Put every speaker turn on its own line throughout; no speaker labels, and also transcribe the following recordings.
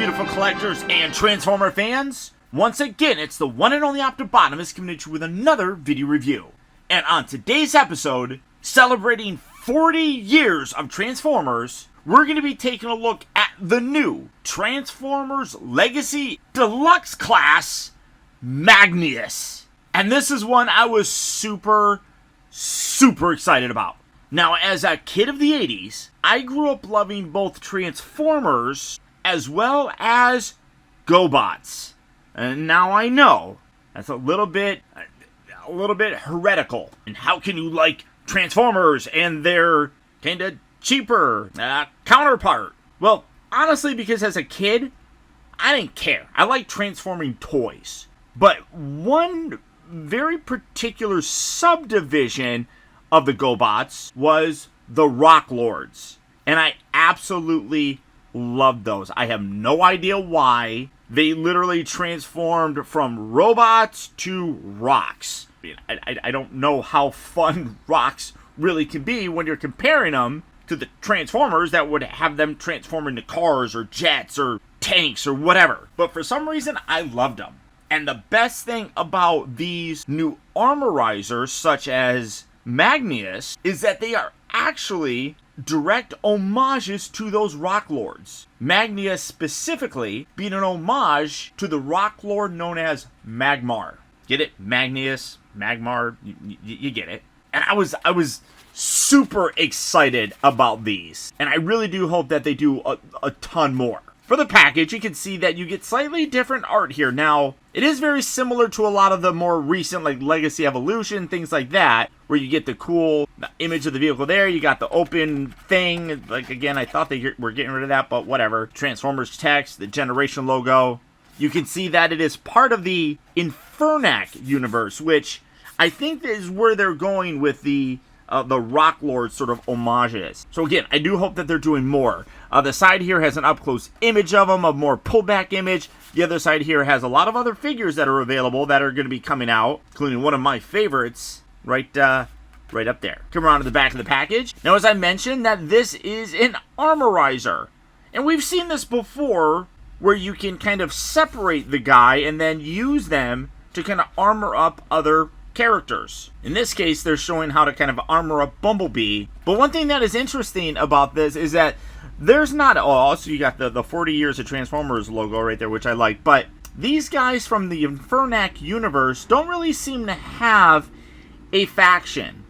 beautiful collectors and Transformer fans. Once again, it's the one and only Optibotimus coming at you with another video review. And on today's episode, celebrating 40 years of Transformers, we're going to be taking a look at the new Transformers Legacy Deluxe class, Magneous. And this is one I was super excited about. Now, as a kid of the 80s, I grew up loving both Transformers as well as GoBots. And now I know that's a little bit heretical. And how can you like Transformers and their kind of cheaper counterpart? Well, honestly, because as a kid, I didn't care. I like transforming toys. But one very particular subdivision of the GoBots was the Rock Lords. And I absolutely loved those. I have no idea why. They literally transformed from robots to rocks. I don't know how fun rocks really can be when you're comparing them to the Transformers that would have them transform into cars or jets or tanks or whatever. But for some reason, I loved them. And the best thing about these new Armorizers, such as Magneous, is that they are actually direct homages to those Rock Lords. Magneous specifically being an homage to the Rock Lord known as Magmar. Get it? Magneous, Magmar, you get it. And I was super excited about these. And I really do hope that they do a ton more. For the package, you can see that you get slightly different art here. Now, it is very similar to a lot of the more recent, like Legacy Evolution, things like that, where you get the cool image of the vehicle there. You got the open thing. Like, again, I thought they were getting rid of that, but whatever. Transformers text, the Generation logo. You can see that it is part of the Infernac universe, which I think is where they're going with the Rock Lord sort of homages. So again, I do hope that they're doing more. The side here has an up-close image of them, a more pullback image. The other side here has a lot of other figures that are available that are going to be coming out, including one of my favorites right up there. Come around to the back of the package. Now, as I mentioned, that this is an Armorizer. And we've seen this before, where you can kind of separate the guy and then use them to kind of armor up other characters. In this case, they're showing how to kind of armor up Bumblebee. But one thing that is interesting about this is that there's not all, so you got the 40 years of Transformers logo right there, which I like, but these guys from the Infernac universe don't really seem to have a faction.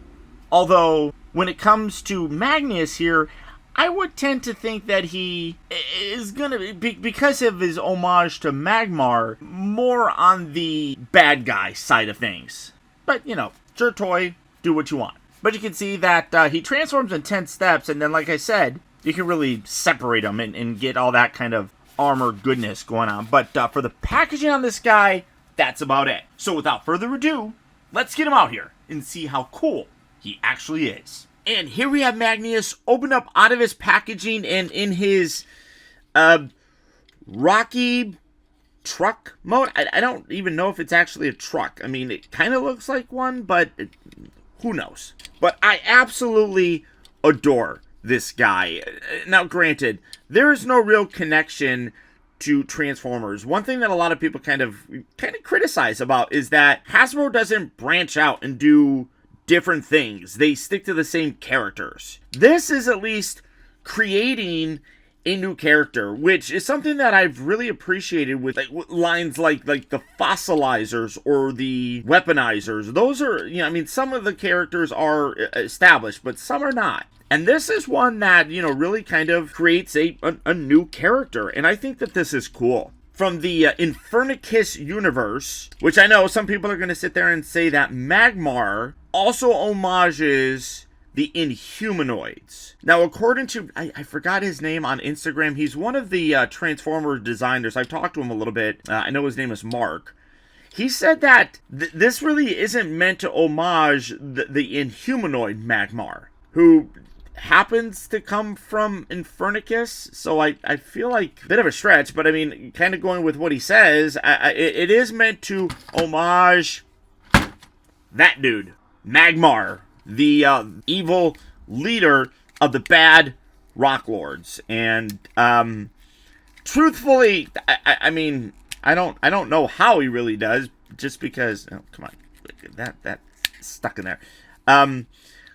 Although, when it comes to Magneous here, I would tend to think that he is going to be, because of his homage to Magmar, more on the bad guy side of things. But, you know, it's your toy, do what you want. But you can see that he transforms in 10 steps, and then, like I said, you can really separate them and get all that kind of armor goodness going on. But for the packaging on this guy, that's about it. So without further ado, let's get him out here and see how cool he actually is. And here we have Magneous opened up out of his packaging and in his Rocky truck mode. I don't even know if it's actually a truck. I mean, it kind of looks like one, but who knows? But I absolutely adore this guy. Now, granted, there is no real connection to Transformers. One thing that a lot of people kind of criticize about is that Hasbro doesn't branch out and do different things. They stick to the same characters. This is at least creating a new character, which is something that I've really appreciated with lines like the Fossilizers or the Weaponizers. Those are, you know, I mean, some of the characters are established, but some are not. And this is one that, you know, really kind of creates a new character. And I think that this is cool. From the Infernicus universe, which I know some people are going to sit there and say that Magmar also homages the Inhumanoids. Now, according to, I forgot his name on Instagram, he's one of the Transformer designers. I've talked to him a little bit. I know his name is Mark. He said that this really isn't meant to homage the Inhumanoid Magmar, who happens to come from Infernicus, so I feel like a bit of a stretch, but I mean, kind of going with what he says, it is meant to homage that dude, Magmar, the evil leader of the bad Rock Lords. And truthfully, I mean, I don't know how he really does, just because. Oh, come on, that stuck in there.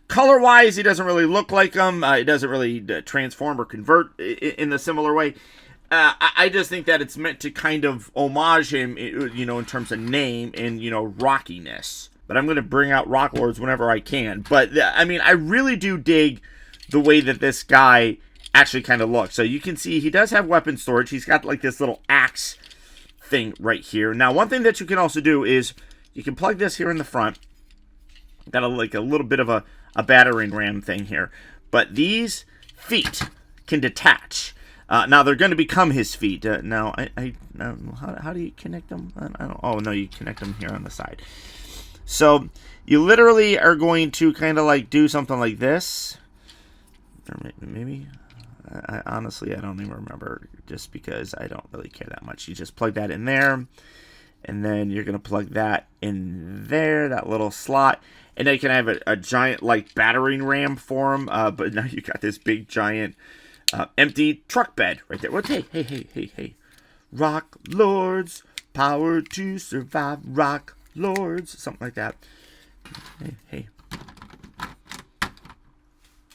Color wise, he doesn't really look like him. He doesn't really transform or convert in the similar way. I just think that it's meant to kind of homage him, in terms of name and, rockiness. But I'm going to bring out Rock Lords whenever I can. But, I mean, I really do dig the way that this guy actually kind of looks. So you can see he does have weapon storage. He's got like this little axe thing right here. Now, one thing that you can also do is you can plug this here in the front. Got a little bit of a battering ram thing here. But these feet can detach. Now they're going to become his feet. Now, how do you connect them? Oh, no, you connect them here on the side. So you literally are going to kind of like do something like this. Or maybe, honestly, I don't even remember, just because I don't really care that much. You just plug that in there, and then you're going to plug that in there, that little slot. And then you can have a giant like battering ram for him, but now you got this big giant empty truck bed right there. What? Hey. Rock Lords, power to survive. Rock Lords, something like that. Hey.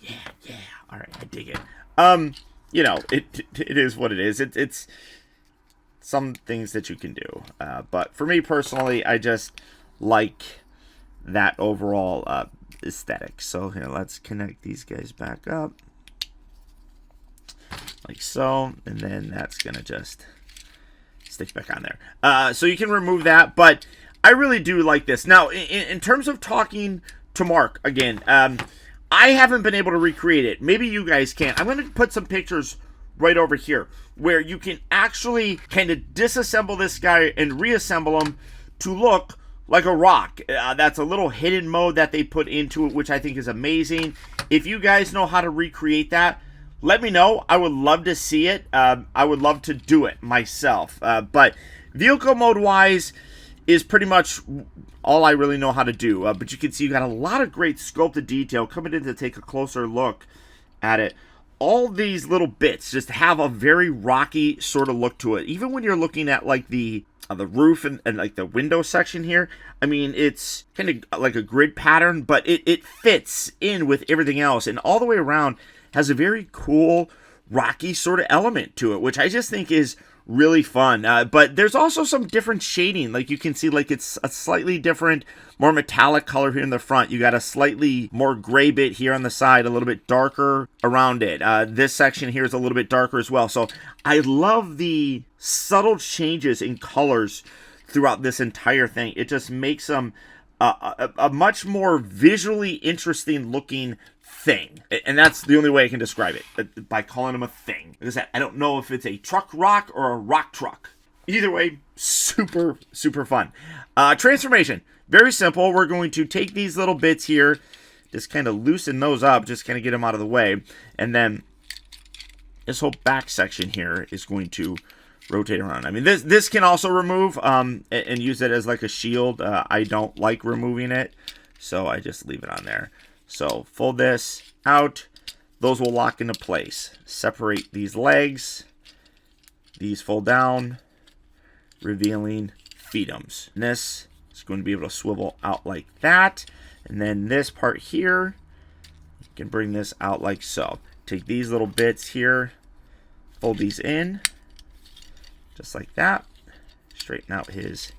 Yeah. All right, I dig it. It is what it is. It's some things that you can do. But for me personally, I just like that overall aesthetic. So here, let's connect these guys back up. Like so, and then that's gonna just stick back on there. So you can remove that, but I really do like this. Now, in terms of talking to Mark, again, I haven't been able to recreate it. Maybe you guys can. I'm gonna put some pictures right over here where you can actually kind of disassemble this guy and reassemble him to look like a rock. That's a little hidden mode that they put into it, which I think is amazing. If you guys know how to recreate that, let me know. I would love to see it. I would love to do it myself. But vehicle mode wise is pretty much all I really know how to do. But you can see you got a lot of great sculpted detail. Coming in to take a closer look at it. All these little bits just have a very rocky sort of look to it. Even when you're looking at like the roof and like the window section here, I mean, it's kind of like a grid pattern, but it fits in with everything else, and all the way around has a very cool rocky sort of element to it, which I just think is really fun. But there's also some different shading. Like you can see, like it's a slightly different, more metallic color here in the front. You got a slightly more gray bit here on the side, a little bit darker around it. This section here is a little bit darker as well. So I love the subtle changes in colors throughout this entire thing. It just makes them a much more visually interesting looking thing. And that's the only way I can describe it, by calling them a thing. Like I said, I don't know if it's a truck rock or a rock truck. Either way, super, super fun. Transformation, very simple. We're going to take these little bits here, just kind of loosen those up, just kind of get them out of the way. And then this whole back section here is going to rotate around. I mean, this can also remove and use it as like a shield. I don't like removing it, so I just leave it on there. So fold this out. Those will lock into place. Separate these legs. These fold down, revealing feetums. And this is going to be able to swivel out like that. And then this part here, you can bring this out like so. Take these little bits here, fold these in, just like that. Straighten out his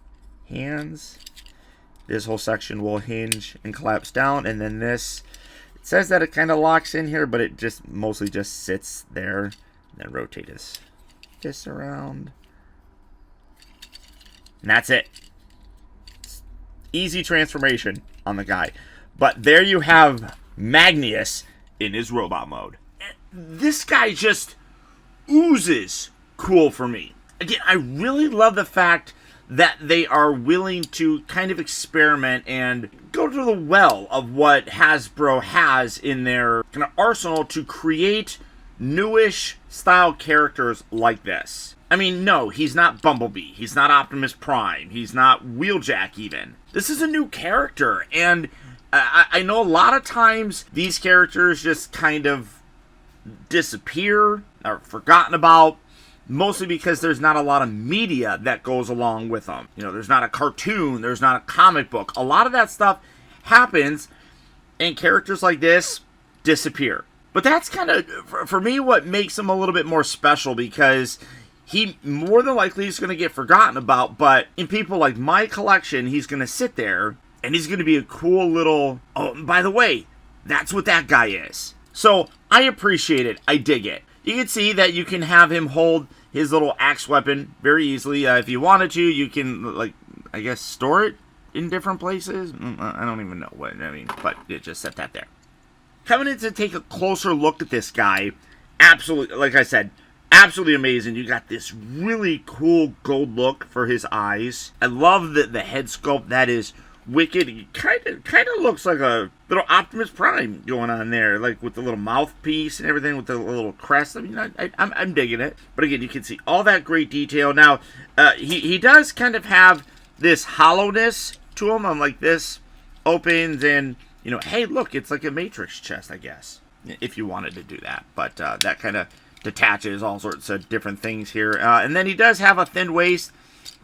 hands. This whole section will hinge and collapse down, and then this, it says that it kind of locks in here, but it just mostly just sits there. And then rotate this around, and that's it. Easy transformation on the guy. But there you have Magneous in his robot mode. This guy just oozes cool for me. Again, I really love the fact that they are willing to kind of experiment and go to the well of what Hasbro has in their kind of arsenal to create newish style characters like this. I mean, no, he's not Bumblebee. He's not Optimus Prime. He's not Wheeljack even. This is a new character, and I know a lot of times these characters just kind of disappear, are forgotten about. mostly because there's not a lot of media that goes along with them. You know, there's not a cartoon, there's not a comic book. A lot of that stuff happens, and characters like this disappear. But that's kind of, for me, what makes him a little bit more special, because he more than likely is going to get forgotten about, but in people like my collection, he's going to sit there, and he's going to be a cool little, oh, by the way, that's what that guy is. So, I appreciate it. I dig it. You can see that you can have him hold his little axe weapon very easily. If you wanted to, you can, like, I guess, store it in different places. I don't even know what I mean, but it just set that there. Coming in to take a closer look at this guy, absolutely, like I said, absolutely amazing. You got this really cool gold look for his eyes. I love the head sculpt. That is wicked. It kind of looks like a little Optimus Prime going on there, like with the little mouthpiece and everything, with the little crest. I mean, I'm digging it. But again, you can see all that great detail. Now, he does kind of have this hollowness to him. I'm like, this opens and, you know, hey, look, it's like a Matrix chest, I guess, if you wanted to do that. But that kind of detaches all sorts of different things here. And then he does have a thin waist.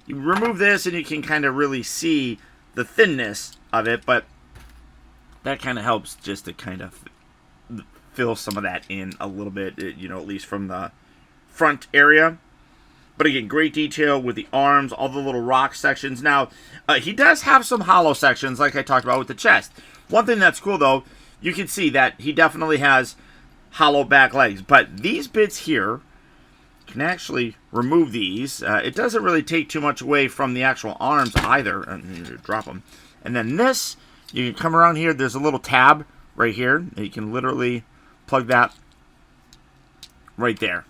You remove this and you can kind of really see the thinness of it, but that kind of helps just to kind of fill some of that in a little bit, you know, at least from the front area. But again, great detail with the arms, all the little rock sections. Now, he does have some hollow sections, like I talked about with the chest. One thing that's cool, though, you can see that he definitely has hollow back legs. But these bits here, can actually remove these. It doesn't really take too much away from the actual arms either. Drop them. And then this, you can come around here. There's a little tab right here. You can literally plug that right there.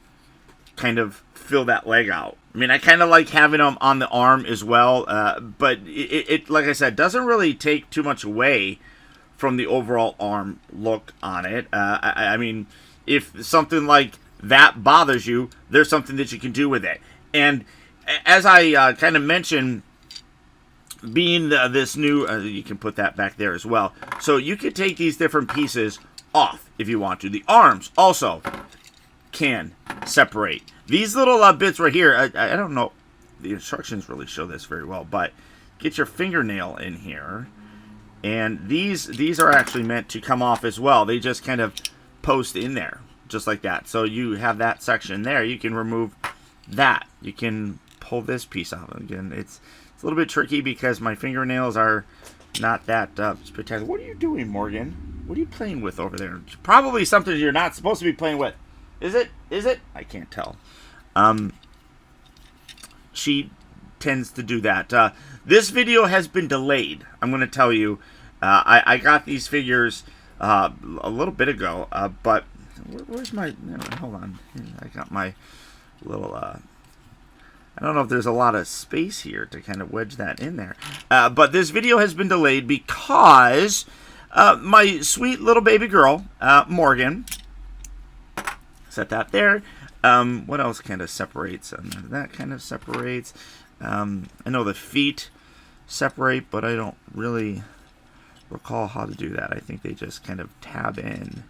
Kind of fill that leg out. I mean, I kind of like having them on the arm as well. But it, like I said, doesn't really take too much away from the overall arm look on it. I mean, if something like that bothers you, there's something that you can do with it. And as I kind of mentioned, being this new, you can put that back there as well. So you could take these different pieces off if you want to. The arms also can separate. These little bits right here, I don't know, the instructions really show this very well, but get your fingernail in here. And these are actually meant to come off as well. They just kind of post in there, just like that. So you have that section there. You can remove that. You can pull this piece out. Again, it's a little bit tricky because my fingernails are not that spectacular. What are you doing, Morgan? What are you playing with over there? Probably something you're not supposed to be playing with. Is it? Is it? I can't tell. She tends to do that. This video has been delayed. I'm going to tell you. I got these figures a little bit ago, but where's my... Hold on. I got my little... I don't know if there's a lot of space here to kind of wedge that in there. But this video has been delayed because my sweet little baby girl, Morgan, set that there. What else kind of separates? That kind of separates. I know the feet separate, but I don't really recall how to do that. I think they just kind of tab in.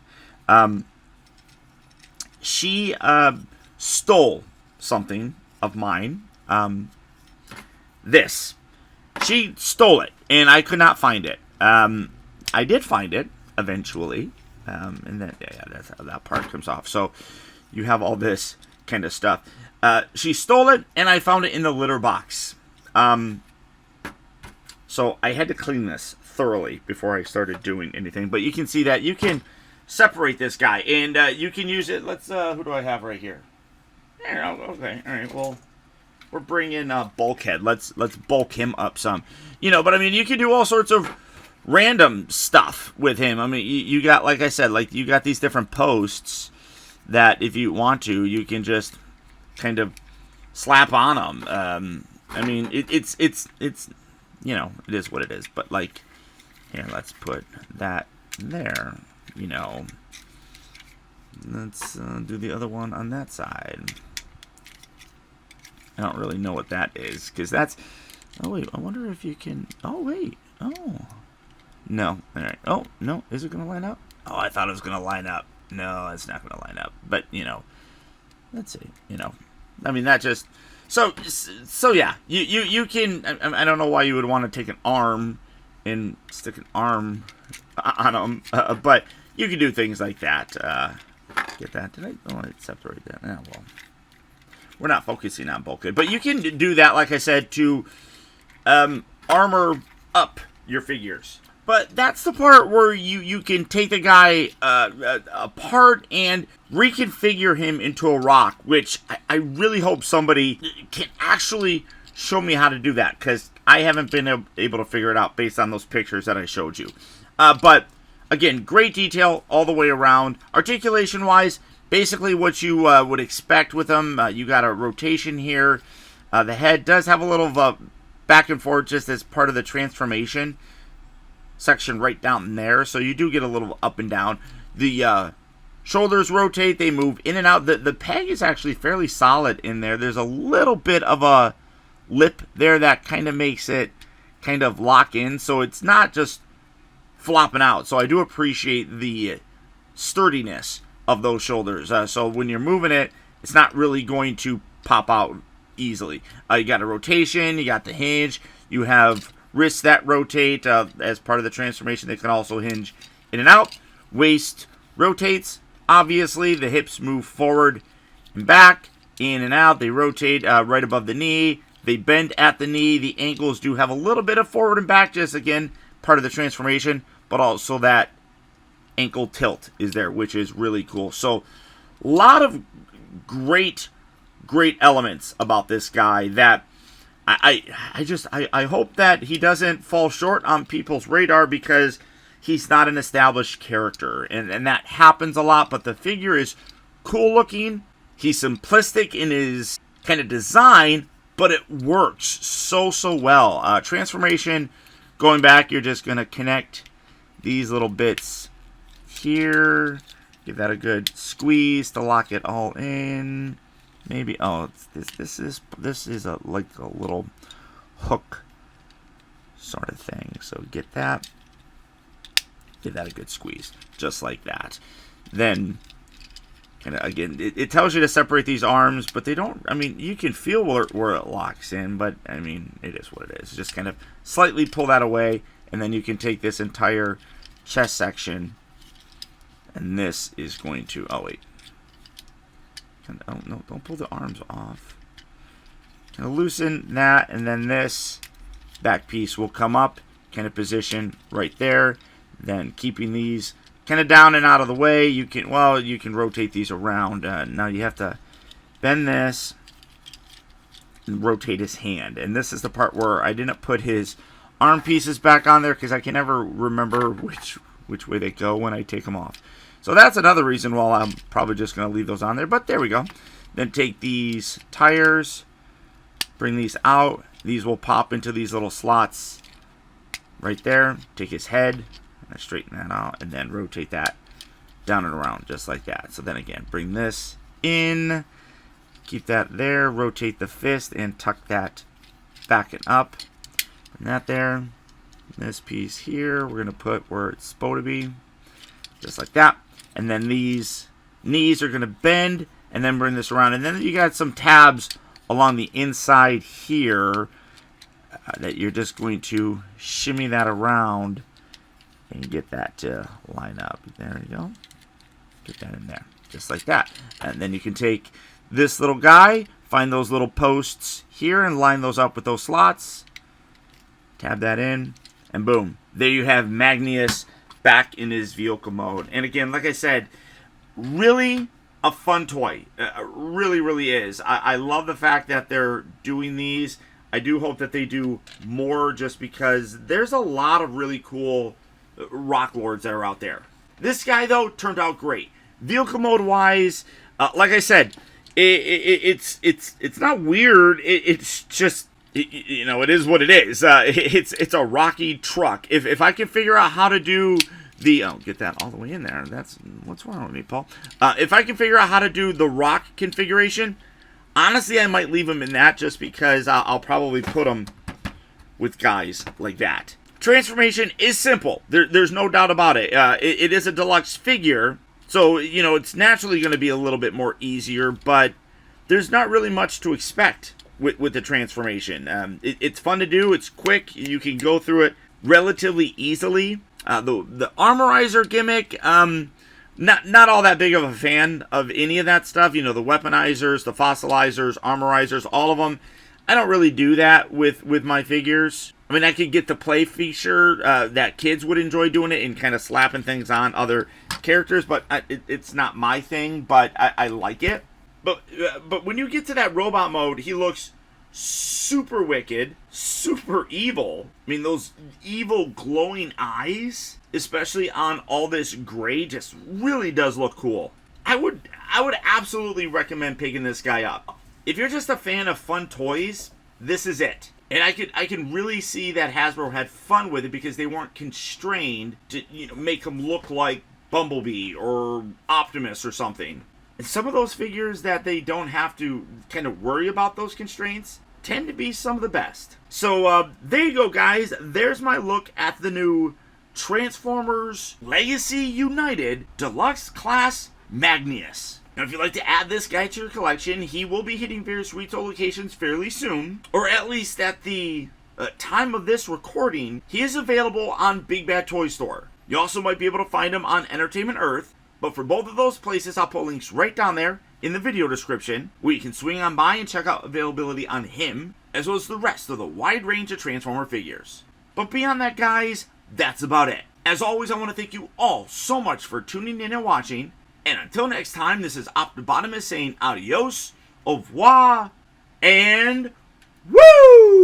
She stole something of mine. This. She stole it, and I could not find it. I did find it eventually, and then that's how that part comes off. So you have all this kind of stuff. She stole it, and I found it in the litter box. So I had to clean this thoroughly before I started doing anything. But you can see that you can separate this guy, and you can use it. Let's. Who do I have right here? There. Okay. All right. Well, we're bringing Bulkhead. Let's bulk him up some. You know, but I mean, you can do all sorts of random stuff with him. I mean, you got, like I said, like you got these different posts that if you want to, you can just kind of slap on them. I mean, it's you know, it is what it is. But like, here, let's put that there. You know, let's do the other one on that side. I don't really know what that is, because that's... Oh, wait, I wonder if you can... Oh, wait. Oh. No. All right. Oh, no. Is it going to line up? Oh, I thought it was going to line up. No, it's not going to line up. But, you know, let's see. You know, I mean, that just... So yeah, you can... I don't know why you would want to take an arm and stick an arm on them, but you can do things like that. Get that? Did I... Oh, it separated that. Yeah, well... We're not focusing on bulkhead. But you can do that, like I said, to armor up your figures. But that's the part where you can take the guy apart and reconfigure him into a rock, which I really hope somebody can actually show me how to do that, because I haven't been able to figure it out based on those pictures that I showed you. But, again, great detail all the way around. Articulation-wise, basically what you would expect with them. You got a rotation here. The head does have a little back and forth just as part of the transformation section right down there, so you do get a little up and down. The shoulders rotate, they move in and out. The peg is actually fairly solid in there. There's a little bit of a lip there that kind of makes it kind of lock in, so it's not just flopping out. So I do appreciate the sturdiness of those shoulders. So when you're moving it, it's not really going to pop out easily. You got a rotation, you got the hinge, you have wrists that rotate as part of the transformation. They can also hinge in and out. Waist rotates, obviously. The hips move forward and back, in and out. They rotate right above the knee. They bend at the knee. The ankles do have a little bit of forward and back, just again, part of the transformation, but also that ankle tilt is there, which is really cool. So, a lot of great elements about this guy that I hope that he doesn't fall short on people's radar, because he's not an established character, and that happens a lot. But the figure is cool looking. He's simplistic in his kind of design, but it works so well. Transformation, going back, you're just gonna connect these little bits here. Give that a good squeeze to lock it all in. Maybe, oh, this is like a little hook sort of thing. So get that, give that a good squeeze, just like that. Then, kind of again, it tells you to separate these arms, but they don't. I mean, you can feel where it locks in, but I mean, it is what it is. Just kind of slightly pull that away, and then you can take this entire chest section, and this is going to. Oh wait. Oh, no, don't pull the arms off. Kind of loosen that, and then this back piece will come up, kind of position right there. Then keeping these kind of down and out of the way, you can rotate these around. Now you have to bend this and rotate his hand. And this is the part where I didn't put his arm pieces back on there, because I can never remember which way they go when I take them off. So that's another reason why I'm probably just going to leave those on there. But there we go. Then take these tires, bring these out. These will pop into these little slots right there. Take his head, and straighten that out, and then rotate that down and around just like that. So then again, bring this in, keep that there, rotate the fist, and tuck that back and up. Bring that there. This piece here, we're going to put where it's supposed to be, just like that. And then these knees are going to bend, and then bring this around. And then you got some tabs along the inside here that you're just going to shimmy that around and get that to line up. There you go. Get that in there, just like that. And then you can take this little guy, find those little posts here, and line those up with those slots. Tab that in, and boom. There you have Magneous back in his vehicle mode. And again, like I said, really a fun toy. Really is. I love the fact that they're doing these. I do hope that they do more, just because there's a lot of really cool Rock Lords that are out there. This guy, though, turned out great. Vehicle mode wise, like I said, it's not weird. It's just, you know, it is what it is. It's a rocky truck. If I can figure out how to do the... Oh, get that all the way in there. That's... What's wrong with me, Paul? If I can figure out how to do the rock configuration, honestly, I might leave him in that, just because I'll probably put him with guys like that. Transformation is simple. There's no doubt about it. It is a deluxe figure, so, you know, it's naturally going to be a little bit more easier, but there's not really much to expect with the transformation. It's fun to do. It's quick. You can go through it relatively easily. The Armorizer gimmick, not all that big of a fan of any of that stuff. You know, the weaponizers, the fossilizers, armorizers, all of them. I don't really do that with my figures. I mean, I could get the play feature that kids would enjoy doing it and kind of slapping things on other characters, but it's not my thing, but I like it. But when you get to that robot mode, he looks super wicked, super evil. I mean, those evil glowing eyes, especially on all this gray, just really does look cool. I would absolutely recommend picking this guy up. If you're just a fan of fun toys, this is it. And I can really see that Hasbro had fun with it because they weren't constrained to make him look like Bumblebee or Optimus or something. And some of those figures that they don't have to kind of worry about those constraints tend to be some of the best. So there you go, guys. There's my look at the new Transformers Legacy United Deluxe Class Magneous. Now, if you'd like to add this guy to your collection, he will be hitting various retail locations fairly soon, or at least at the time of this recording, he is available on Big Bad Toy Store. You also might be able to find him on Entertainment Earth, but for both of those places, I'll put links right down there in the video description where you can swing on by and check out availability on him, as well as the rest of the wide range of Transformer figures. But beyond that, guys, that's about it. As always, I want to thank you all so much for tuning in and watching. And until next time, this is Optibotimus saying adios, au revoir, and woo!